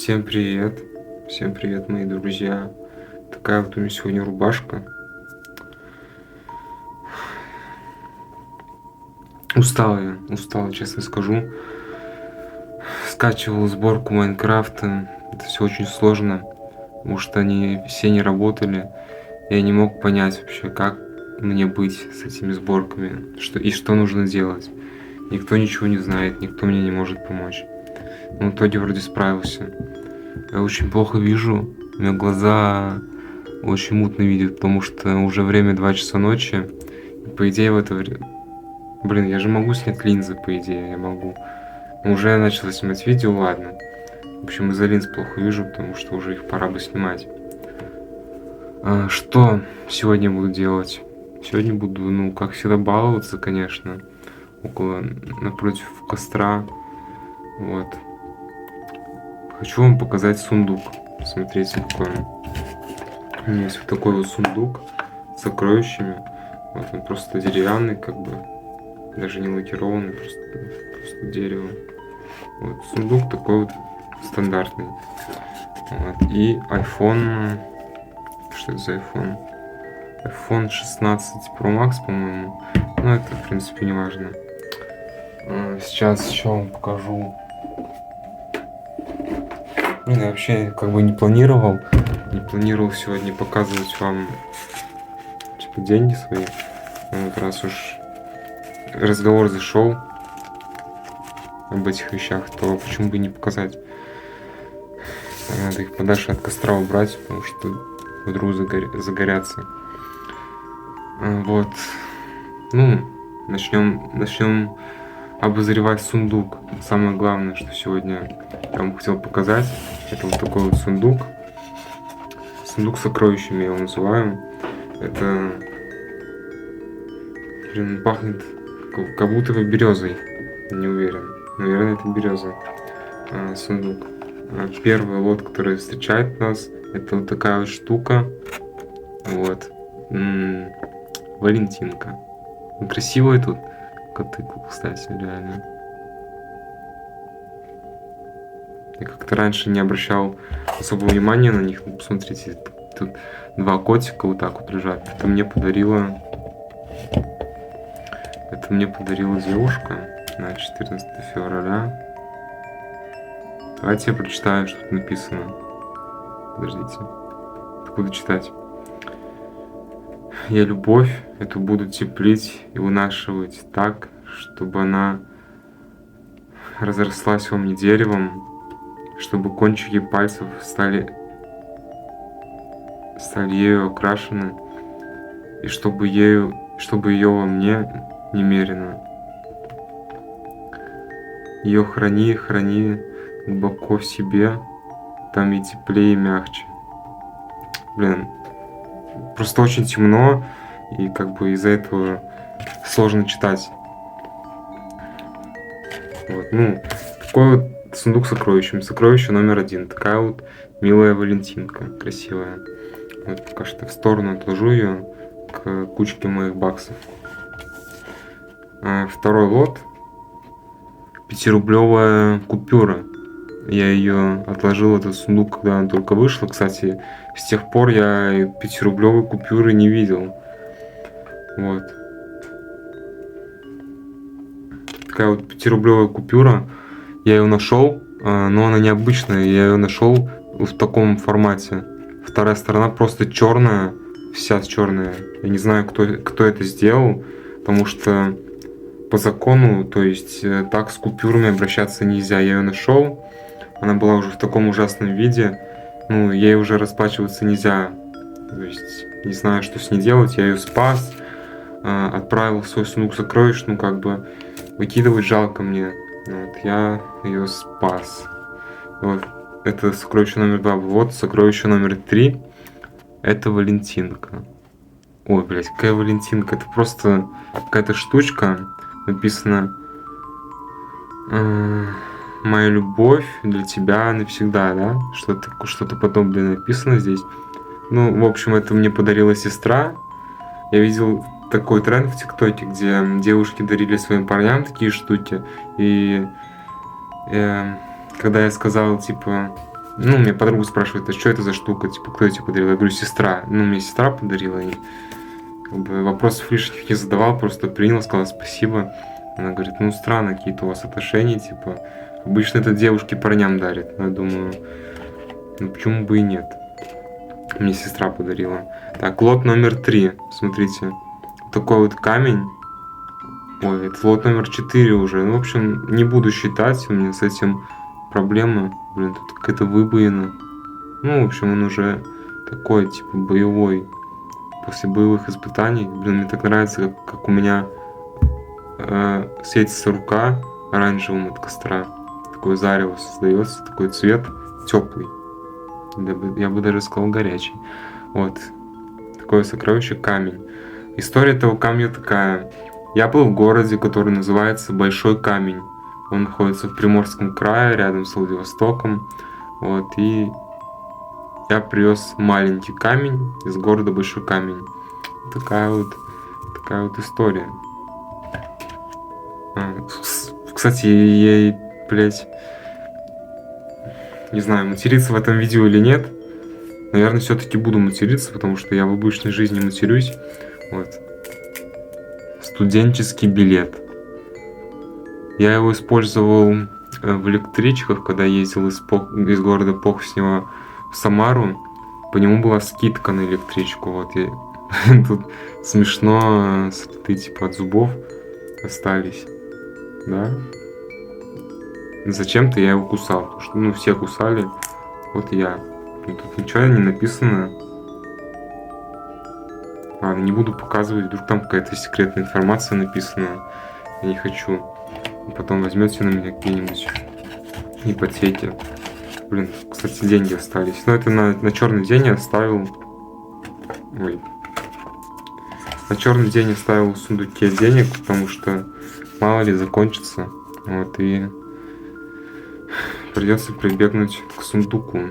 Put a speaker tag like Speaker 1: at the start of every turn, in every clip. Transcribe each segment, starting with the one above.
Speaker 1: Всем привет! Всем привет, мои друзья! Такая вот у меня сегодня рубашка. Устал, честно скажу. Скачивал сборку Майнкрафта. Это все очень сложно, потому что они все не работали. Я не мог понять вообще, как мне быть с этими сборками, что нужно делать. Никто ничего не знает, никто мне не может помочь. Но в итоге вроде справился. Я очень плохо вижу, у меня глаза очень мутно видят, потому что уже время 2 часа ночи. И по идее в это время... Блин, я же могу снять линзы, по идее, я могу. Но уже я начал снимать видео, ладно. В общем, из-за линз плохо вижу, потому что уже их пора бы снимать. Что сегодня буду делать? Сегодня буду, ну, как всегда, баловаться, конечно. Напротив костра. Вот. Хочу вам показать сундук. Смотрите, какой он. У меня есть вот такой вот сундук с сокровищами. Вот он просто деревянный, как бы. Даже не лакированный, просто дерево. Вот сундук такой вот стандартный. Вот. И iPhone. Что это за iPhone? iPhone 16 Pro Max, по-моему. Но это, в принципе, не важно. Сейчас еще вам покажу. Блин, я вообще как бы не планировал сегодня показывать вам типа деньги свои. Но вот раз уж разговор зашел об этих вещах, то почему бы не показать? Надо их подальше от костра убрать, потому что вдруг загорятся. Вот. Ну, начнем обозревать сундук. Самое главное, что сегодня я вам хотел показать, это вот такой вот сундук. Сундук с сокровищами я его называю. Это, блин, пахнет как будто бы березой. Не уверен. Наверное, это береза. Сундук. Первый лот, который встречает нас, это вот такая вот штука. Вот. Валентинка. Красивая тут. Коты, кстати, реально. Я как-то раньше не обращал особого внимания на них. Ну, посмотрите, тут два котика вот так вот лежат. Это мне подарила девушка на 14 февраля. Давайте я прочитаю, что тут написано. Подождите. Буду читать. Я любовь эту буду теплить и вынашивать так, чтобы она разрослась во мне деревом, чтобы кончики пальцев стали ею окрашены, и чтобы ее во мне немерено. Ее храни глубоко в себе, там и теплее, и мягче. Блин, просто очень темно, и как бы из-за этого сложно читать. Вот, ну, такой вот сундук с сокровищами. Сокровище номер 1. Такая вот милая Валентинка, красивая. Вот пока что в сторону отложу ее к кучке моих баксов. Второй лот. 5-рублевая купюра. Я ее отложил, этот сундук, когда она только вышла. Кстати, с тех пор я 5-рублевой купюры не видел. Вот. Такая вот 5-рублевая купюра. Я ее нашел, но она необычная. Я ее нашел в таком формате. Вторая сторона просто черная, вся черная. Я не знаю, кто это сделал, потому что по закону, то есть так с купюрами обращаться нельзя. Я ее нашел, она была уже в таком ужасном виде. Ну, ей уже расплачиваться нельзя. То есть не знаю, что с ней делать. Я ее спас, отправил в свой сундук сокровищ, ну как бы выкидывать жалко мне. Вот, я ее спас. Вот, это сокровище номер 2. Вот сокровище номер 3. Это Валентинка. Ой, блядь, какая Валентинка. Это просто какая-то штучка. Написано: моя любовь для тебя навсегда, да? Что-то подобное написано здесь. Ну, в общем, это мне подарила сестра. Я видел такой тренд в ТикТоке, где девушки дарили своим парням такие штуки. И когда я сказал, типа, Ну, меня подруга спрашивает, а что это за штука, типа, кто тебе подарил? Я говорю, сестра. Ну, мне сестра подарила, и как бы вопросов лишних не задавал, просто принял, сказал спасибо. Она говорит, ну, странно, какие-то у вас отношения, типа, обычно это девушки парням дарят. Но я думаю, ну, почему бы и нет? Мне сестра подарила. Так, лот номер 3, смотрите, такой вот камень. Ой, это лот номер 4 уже. Ну, в общем, не буду считать, у меня с этим проблемы. Блин, тут какая-то выбоина. Ну, в общем, он уже такой, типа, боевой. После боевых испытаний. Блин, мне так нравится, как у меня светится рука оранжевым от костра. Такое зарево создается, такой цвет теплый. Я бы даже сказал горячий. Вот. Такое сокровище камень. История этого камня такая. Я был в городе, который называется Большой Камень. Он находится в Приморском крае, рядом с Владивостоком. Вот, и я привез маленький камень из города Большой Камень. Такая вот история. Кстати, я, блядь, не знаю, материться в этом видео или нет. Наверное, все-таки буду материться, потому что я в обычной жизни матерюсь. Вот. Студенческий билет. Я его использовал в электричках, когда ездил из города Похснева в Самару. По нему была скидка на электричку. Вот я... Тут смешно, следы типа от зубов остались. Да? Зачем-то я его кусал. Потому что, ну, все кусали. Вот я. Тут ничего не написано. Ладно, не буду показывать. Вдруг там какая-то секретная информация написана. Я не хочу. Потом возьмете на меня какие-нибудь ипотеки. Блин, кстати, деньги остались. Но это на черный день я оставил. Ой. На черный день оставил в сундуке денег, потому что мало ли закончится. Вот, и придется прибегнуть к сундуку.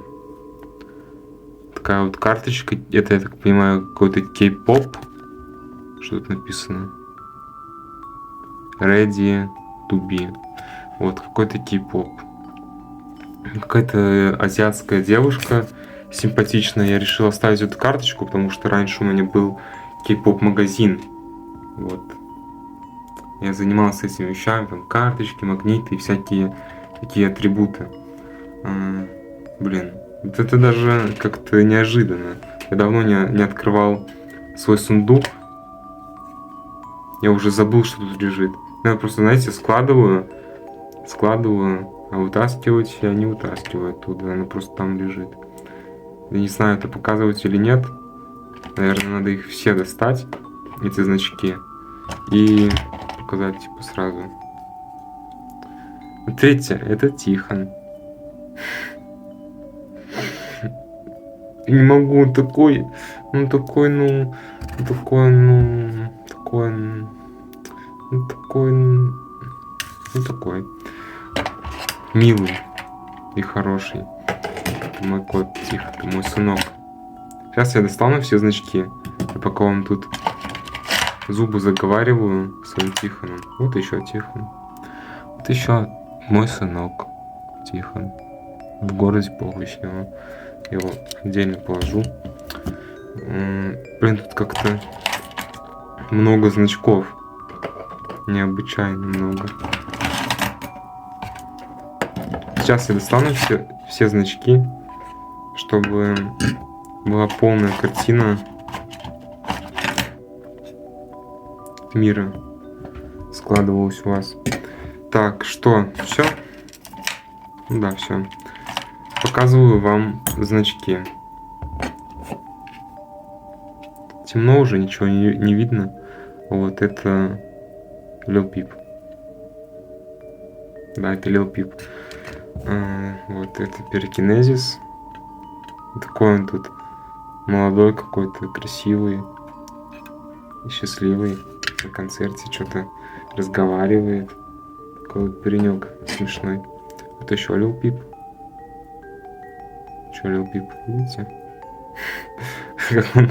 Speaker 1: Такая вот карточка. Это, я так понимаю, какой-то кей-поп. Что тут написано? Ready to be. Вот, какой-то кей-поп. Какая-то азиатская девушка симпатичная. Я решил оставить эту карточку, потому что раньше у меня был кей-поп магазин. Вот. Я занимался этими вещами, там карточки, магниты и всякие такие атрибуты. Блин, вот это даже как-то неожиданно. Я давно не открывал свой сундук. Я уже забыл, что тут лежит. Я просто, знаете, складываю, а вытаскивать я не вытаскиваю оттуда, она просто там лежит. Я не знаю, это показывать или нет. Наверное, надо их все достать, эти значки, и показать типа сразу. Смотрите, это Тихон. Не могу, он такой, такой милый и хороший. Это мой кот Тихон, это мой сынок. Сейчас я достану все значки. Я пока вам тут зубы заговариваю своим Тихоном. Вот еще Тихон. Вот еще мой сынок Тихон. В городе Похвощево. Я его отдельно положу. Блин, тут как-то много значков. Необычайно много. Сейчас я достану все значки, чтобы была полная картина мира складывалась у вас. Так, что? Все? Да, все. Показываю вам значки. Темно уже, ничего не видно. Вот это Lil Peep. Да, это Lil Peep. Вот это Пирокинезис. Такой он тут молодой какой-то, красивый и счастливый. На концерте что-то разговаривает. Такой вот паренек смешной. Вот еще Lil Peep. Что Lil Peep, видите? Как он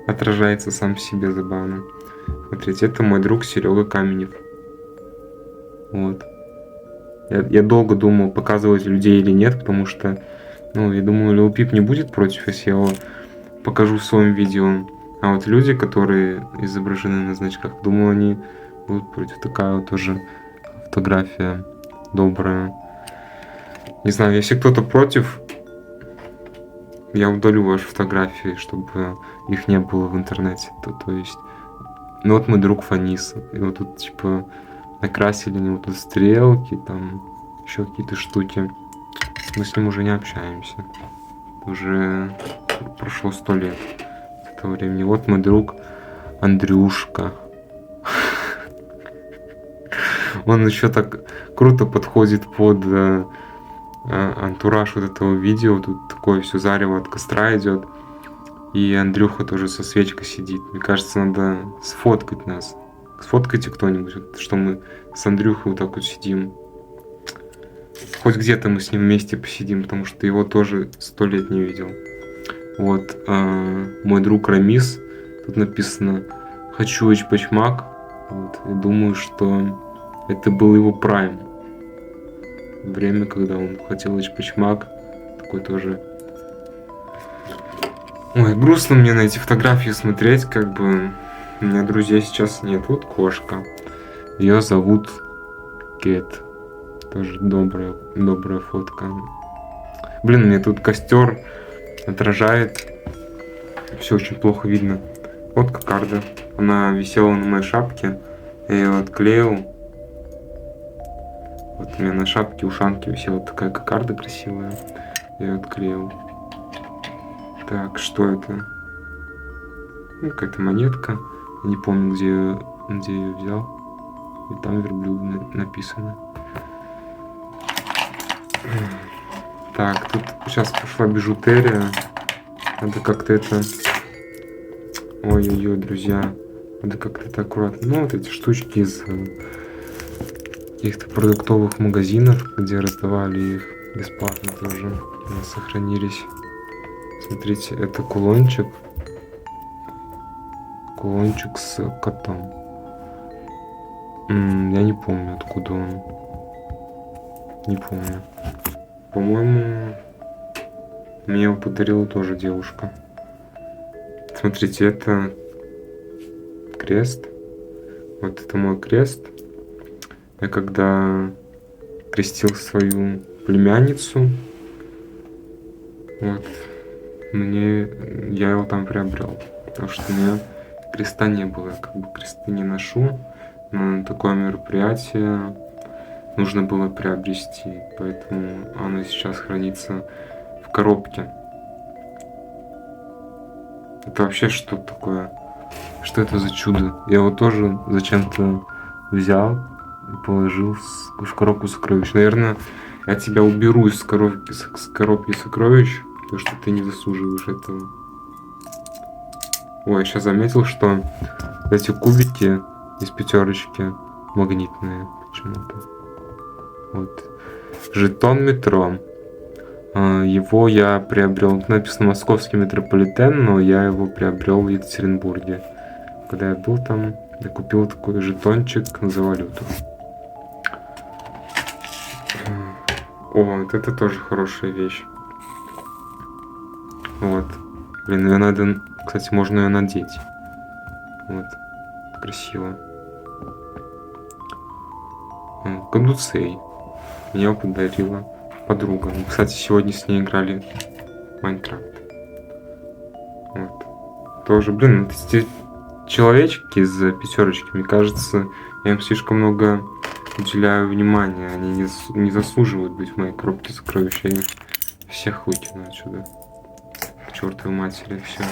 Speaker 1: отражается сам в себе, забавно. Смотрите, это мой друг Серега Каменев. Вот. Я долго думал, показывать людей или нет, потому что Ну, я думаю, Lil Peep не будет против, если я его покажу в своем видео. А вот люди, которые изображены на значках, думаю, они будут против. Такая вот тоже фотография добрая. Не знаю, если кто-то против, я удалю ваши фотографии, чтобы их не было в интернете. То есть, ну вот мой друг Фанис, и вот тут типа накрасили у него тут стрелки, там еще какие-то штуки. Мы с ним уже не общаемся. Уже прошло 100 лет с этого времени. Вот мой друг Андрюшка. Он еще так круто подходит под антураж вот этого видео. Тут такое все зарево от костра идет. И Андрюха тоже со свечкой сидит. Мне кажется, надо сфоткать нас. Сфоткайте кто-нибудь, вот, что мы с Андрюхой вот так вот сидим. Хоть где-то мы с ним вместе посидим, потому что его тоже 100 лет не видел. Вот, мой друг Рамис. Тут написано «Хочу эчпачмак». Вот, и думаю, что это был его прайм. Время, когда он хотел эчпачмак. Такой тоже... Ой, грустно мне на эти фотографии смотреть, как бы... У меня друзей сейчас нет. Вот кошка. Ее зовут Кэт. Тоже добрая фотка. Блин, мне тут костер отражает. Все очень плохо видно. Вот кокарда. Она висела на моей шапке. Я ее отклеил. Вот у меня на шапке, ушанке висела такая кокарда красивая. Я ее отклеил. Так, что это? Ну, какая-то монетка. Я не помню, где я ее взял. И там верблюд написано. Так, тут сейчас пошла бижутерия. Надо как-то это... Ой-ой-ой, друзья. Надо как-то это аккуратно. Ну, вот эти штучки из каких-то продуктовых магазинов, где раздавали их бесплатно тоже. У нас сохранились. Смотрите, это кулончик. Кулончик с котом. Я не помню, откуда он. Не помню. По-моему, мне его подарила тоже девушка. Смотрите, это крест. Вот это мой крест. Я когда крестил свою племянницу, вот, я его там приобрел. Потому что у меня креста не было. Я как бы кресты не ношу. Но на такое мероприятие нужно было приобрести. Поэтому оно сейчас хранится в коробке. Это вообще что такое? Что это за чудо? Я его тоже зачем-то взял и положил в коробку сокровищ. Наверное, я тебя уберу из коробки сокровищ, потому что ты не заслуживаешь этого. Ой, я сейчас заметил, что эти кубики из пятерочки магнитные почему-то. Вот. Жетон метро. Его я приобрел. Написано Московский метрополитен, но я его приобрел в Екатеринбурге. Когда я был там, я купил такой жетончик за валюту. О, вот это тоже хорошая вещь. Вот. Блин, ее надо... Кстати, можно ее надеть. Вот. Красиво. Кадуцей. Мне его подарила подруга. Мы, кстати, сегодня с ней играли в Майнкрафт. Вот. Тоже, блин, эти человечки из пятерочки, мне кажется, я им слишком много уделяю внимания. Они не заслуживают быть в моей коробке сокровищ. Я их всех выкину отсюда. К чертовой матери, все.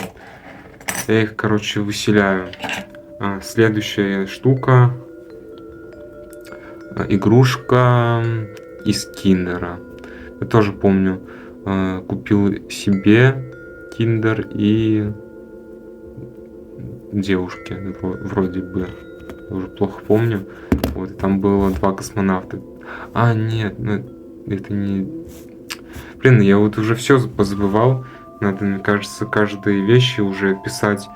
Speaker 1: Я их, короче, выселяю. Следующая штука. Игрушка из Киндера. Я тоже помню, купил себе Киндер и девушке, вроде бы. Я уже плохо помню. Вот, и там было 2 космонавта. Нет, ну это не... Блин, я вот уже все позабывал. Надо, мне кажется, каждой вещи уже писать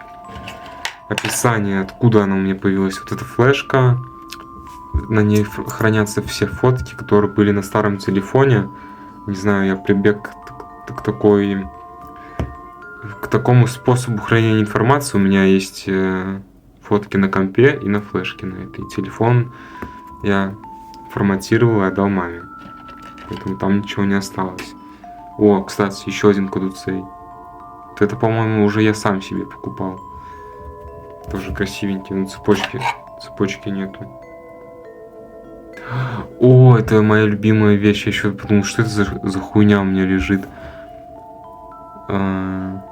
Speaker 1: описание, откуда она у меня появилась. Вот эта флешка. На ней хранятся все фотки, которые были на старом телефоне. Не знаю, я прибег к такому способу хранения информации у меня есть фотки на компе и на флешке на этой. Телефон я форматировал и отдал маме. Поэтому там ничего не осталось. О, кстати, еще один кадуцей. Вот это, по-моему, уже я сам себе покупал. Тоже красивенький, но цепочки нету. О, это моя любимая вещь. Я еще подумал, что это за хуйня у меня лежит в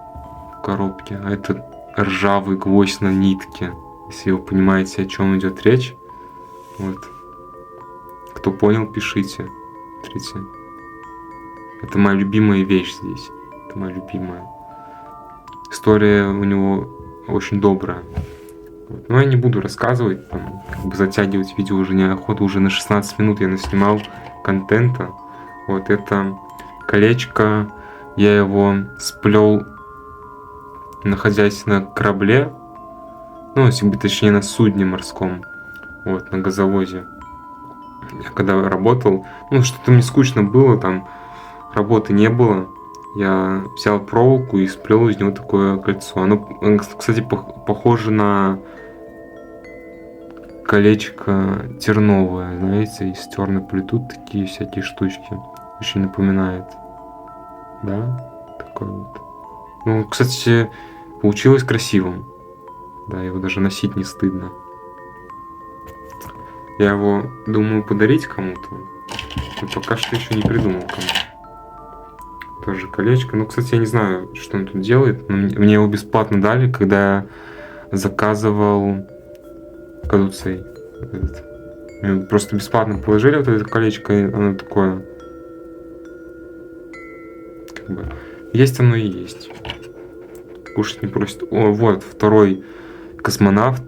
Speaker 1: коробке. А это ржавый гвоздь на нитке. Если вы понимаете, о чем идет речь. Вот. Кто понял, пишите. Смотрите. Это моя любимая вещь здесь. Это моя любимая. История у него очень добрая. Вот. Но я не буду рассказывать, там, как бы затягивать видео уже неохота. Уже на 16 минут я наснимал контента. Вот это колечко. Я его сплел, находясь на корабле. Ну, если бы точнее на судне морском. Вот, на газовозе. Я когда работал, ну, что-то мне скучно было, там работы не было. Я взял проволоку и сплел из него такое кольцо. Оно, кстати, похоже на колечко терновое, знаете, из терной плетут такие всякие штучки. Очень напоминает. Да? Такое вот. Ну, кстати, получилось красивым. Да, его даже носить не стыдно. Я его думаю подарить кому-то. Но пока что еще не придумал кому. Тоже колечко. Ну, кстати, я не знаю, что он тут делает. Но мне его бесплатно дали, когда я заказывал кадуцей. Мне просто бесплатно положили вот это колечко, и оно такое. Как бы. Есть оно и есть. Кушать не просит. О, вот, второй космонавт.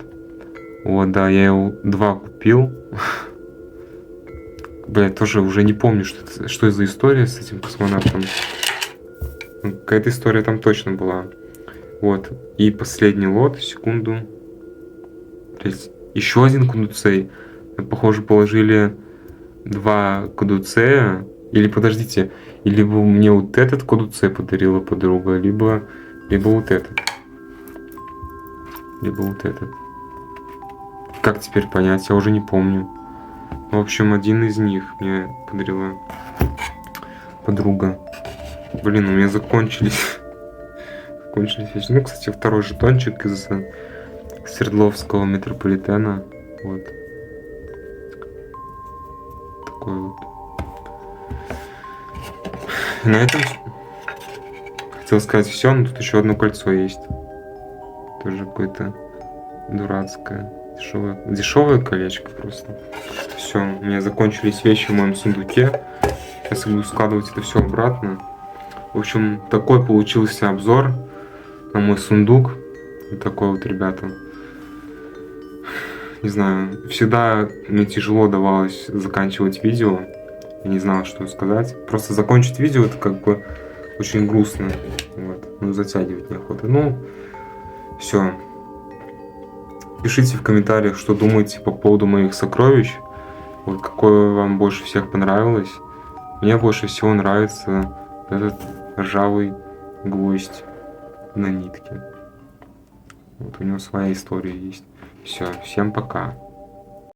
Speaker 1: Вот, да, я его 2 купил. Бля, тоже уже не помню, что это за история с этим космонавтом. Какая-то история там точно была. Вот. И последний лот, секунду. Еще один кадуцей. Похоже, положили 2 кадуцея. Или подождите, либо мне вот этот кадуцей подарила подруга, либо вот этот. Либо вот этот. Как теперь понять? Я уже не помню. В общем, один из них мне подарила подруга. Блин, у меня закончились вещи. Ну, кстати, второй жетончик из Свердловского метрополитена. Вот. Такой вот. И на этом хотел сказать все, но тут еще одно кольцо есть. Тоже какое-то дурацкое. Дешевое колечко просто. Все, у меня закончились вещи в моем сундуке. Сейчас я буду складывать это все обратно. В общем, такой получился обзор на мой сундук. Вот такой вот, ребята. Не знаю, всегда мне тяжело давалось заканчивать видео. Я не знал, что сказать. Просто закончить видео это как бы очень грустно. Вот. Ну, затягивать неохота. Ну, все. Пишите в комментариях, что думаете по поводу моих сокровищ. Вот какое вам больше всех понравилось. Мне больше всего нравится этот ржавый гвоздь на нитке. Вот у него своя история есть. Все, всем пока.